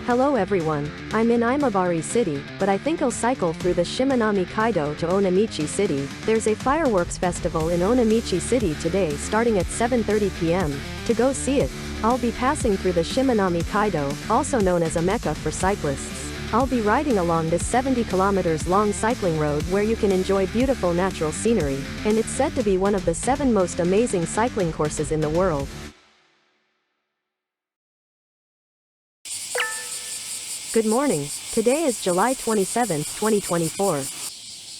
Hello everyone, I'm in Imabari city, but I think I'll cycle through the Shimanami Kaido to Onomichi city. There's a fireworks festival in Onomichi city today starting at 7:30 p.m. To go see it, I'll be passing through the Shimanami Kaido, also known as a mecca for cyclists. I'll be riding along this 70 kilometers long cycling road where you can enjoy beautiful natural scenery, and it's said to be one of the 7 most amazing cycling courses in the world. Good morning. Today is July 27, 2024.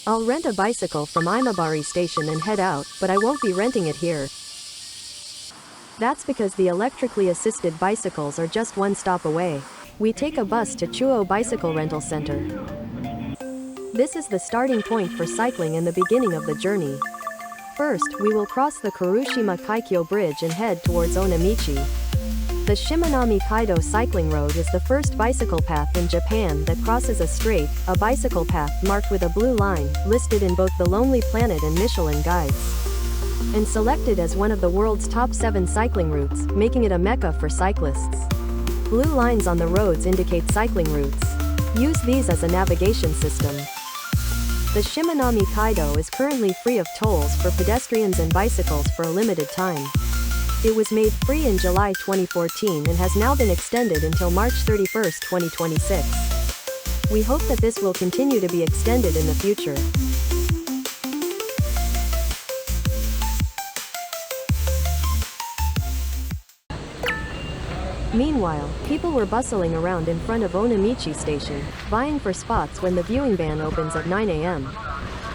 I'll rent a bicycle from Imabari station and head out, but I won't be renting it here. That's because the electrically assisted bicycles are just one stop away. We take a bus to Chuo Bicycle Rental Center. This is the starting point for cycling and the beginning of the journey. First, we will cross the Hiroshima Kaikyo Bridge and head towards Onomichi. The Shimanami Kaido cycling road is the first bicycle path in Japan that crosses a strait, a bicycle path marked with a blue line, listed in both the Lonely Planet and Michelin guides, and selected as one of the world's top 7 cycling routes, making it a mecca for cyclists. Blue lines on the roads indicate cycling routes. Use these as a navigation system. The Shimanami Kaido is currently free of tolls for pedestrians and bicycles for a limited time. It was made free in July 2014 and has now been extended until March 31, 2026. We hope that this will continue to be extended in the future. Meanwhile, people were bustling around in front of Onomichi station, vying for spots when the viewing ban opens at 9 a.m.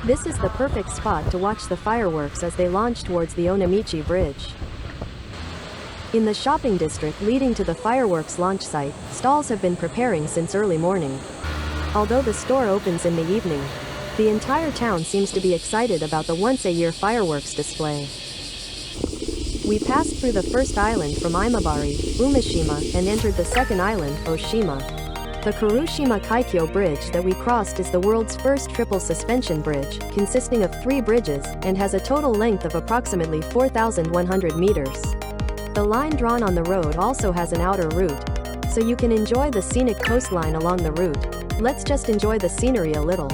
This is the perfect spot to watch the fireworks as they launch towards the Onomichi bridge. In the shopping district leading to the fireworks launch site, stalls have been preparing since early morning. Although the store opens in the evening, the entire town seems to be excited about the once-a-year fireworks display. We passed through the first island from Imabari, Umeshima, and entered the second island, Oshima. The Hiroshima Kaikyo Bridge that we crossed is the world's first triple suspension bridge, consisting of 3 bridges, and has a total length of approximately 4,100 meters. The line drawn on the road also has an outer route, so you can enjoy the scenic coastline along the route. Let's just enjoy the scenery a little.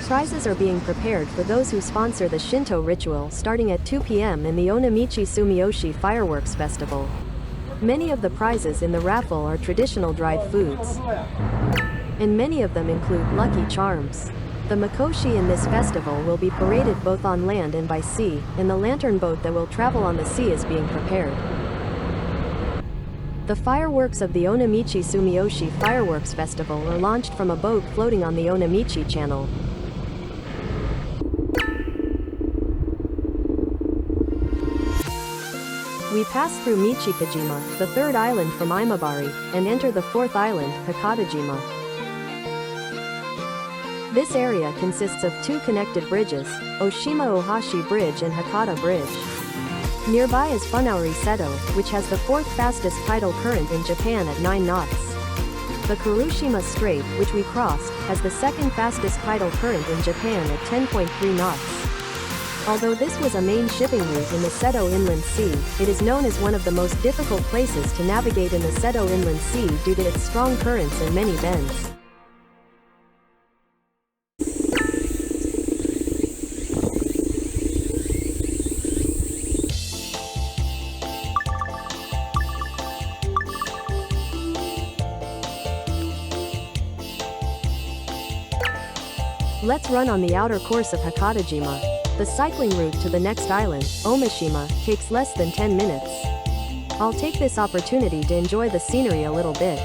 Prizes are being prepared for those who sponsor the Shinto ritual starting at 2 p.m. in the Onomichi Sumiyoshi Fireworks Festival. Many of the prizes in the raffle are traditional dried foods, and many of them include Lucky Charms. The Mikoshi in this festival will be paraded both on land and by sea, and the lantern boat that will travel on the sea is being prepared. The fireworks of the Onomichi Sumiyoshi Fireworks Festival are launched from a boat floating on the Onomichi Channel. We pass through Michikajima, the 3rd island from Imabari, and enter the 4th island, Hakatajima. This area consists of 2 connected bridges, Oshima-Ohashi Bridge and Hakata Bridge. Nearby is Funauri Seto, which has the 4th fastest tidal current in Japan at 9 knots. The Kurushima Strait, which we crossed, has the 2nd fastest tidal current in Japan at 10.3 knots. Although this was a main shipping route in the Seto Inland Sea, it is known as one of the most difficult places to navigate in the Seto Inland Sea due to its strong currents and many bends. Let's run on the outer course of Hakatajima. The cycling route to the next island, Omishima, takes less than 10 minutes. I'll take this opportunity to enjoy the scenery a little bit.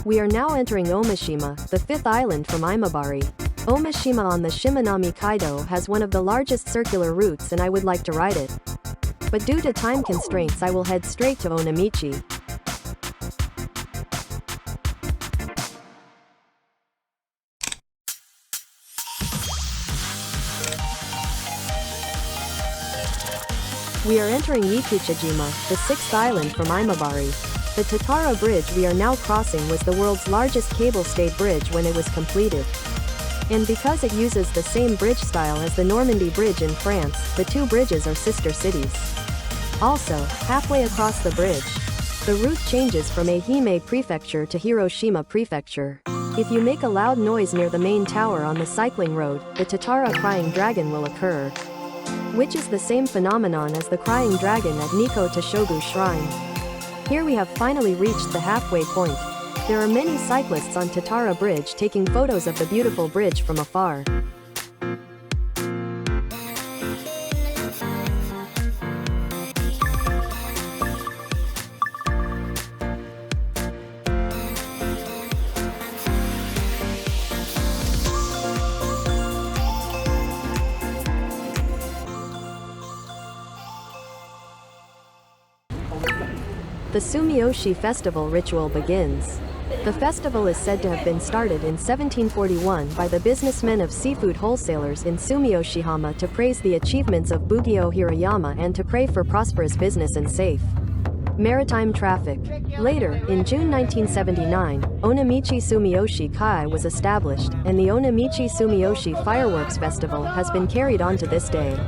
We are now entering Omishima, the fifth island from Imabari. Omishima on the Shimanami Kaido has one of the largest circular routes and I would like to ride it. But due to time constraints I will head straight to Onomichi. We are entering Mikuchijima, the sixth island from Imabari. The Tatara Bridge we are now crossing was the world's largest cable-stayed bridge when it was completed. And because it uses the same bridge style as the Normandy Bridge in France, the two bridges are sister cities. Also, halfway across the bridge, the route changes from Ehime Prefecture to Hiroshima Prefecture. If you make a loud noise near the main tower on the cycling road, the Tatara Crying Dragon will occur, which is the same phenomenon as the Crying Dragon at Nikko Toshogu Shrine. Here we have finally reached the halfway point. There are many cyclists on Tatara Bridge taking photos of the beautiful bridge from afar. The Sumiyoshi festival ritual begins. The festival is said to have been started in 1741 by the businessmen of seafood wholesalers in Sumiyoshihama to praise the achievements of Bugyo Hirayama and to pray for prosperous business and safe maritime traffic. Later, in June 1979, Onomichi Sumiyoshi Kai was established, and the Onomichi Sumiyoshi Fireworks Festival has been carried on to this day.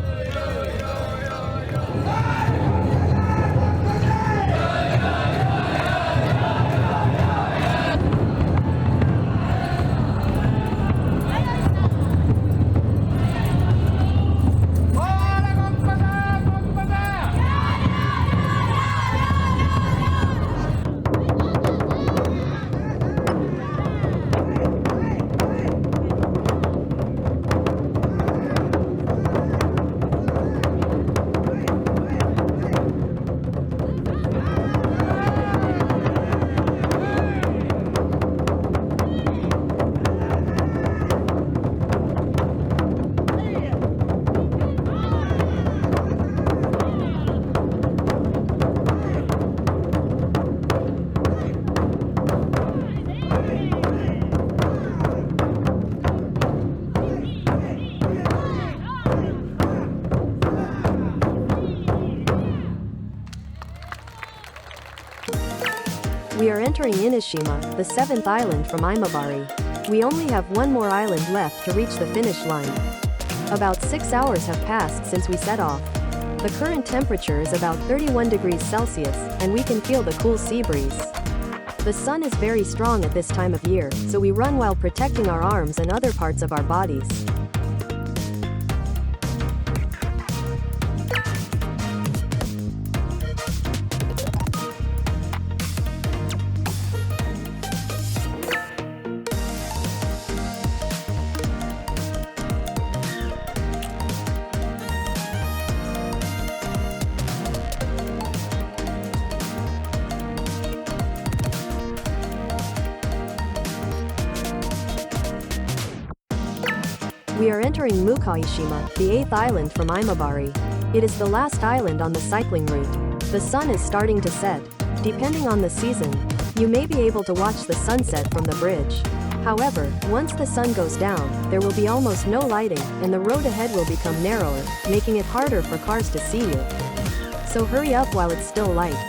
We are entering Inoshima, the seventh island from Imabari. We only have one more island left to reach the finish line. About 6 hours have passed since we set off. The current temperature is about 31 degrees Celsius, and we can feel the cool sea breeze. The sun is very strong at this time of year, so we run while protecting our arms and other parts of our bodies. We are entering Mukaishima, the eighth island from Imabari. It is the last island on the cycling route. The sun is starting to set. Depending on the season, you may be able to watch the sunset from the bridge. However, once the sun goes down, there will be almost no lighting, and the road ahead will become narrower, making it harder for cars to see you. So hurry up while it's still light.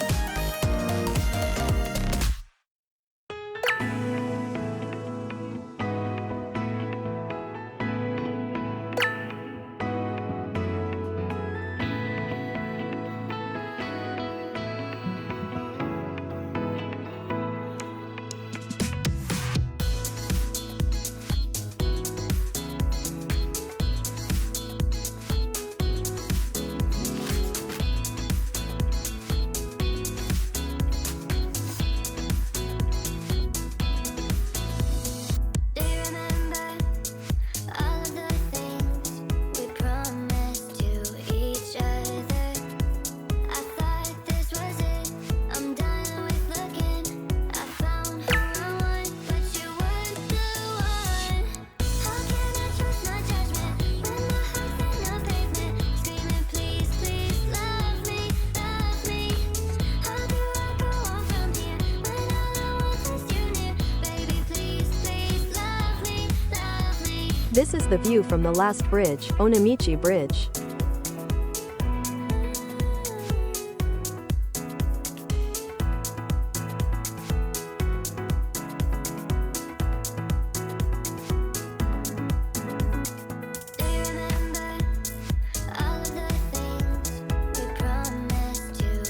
This is the view from the last bridge, Onomichi Bridge.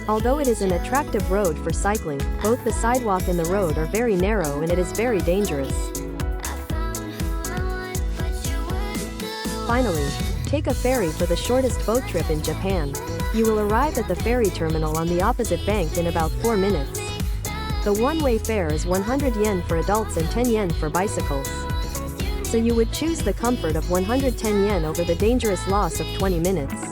Although it is an attractive road for cycling, both the sidewalk and the road are very narrow and it is very dangerous. Finally, take a ferry for the shortest boat trip in Japan. You will arrive at the ferry terminal on the opposite bank in about 4 minutes. The one-way fare is 100 yen for adults and 10 yen for bicycles. So you would choose the comfort of 110 yen over the dangerous loss of 20 minutes.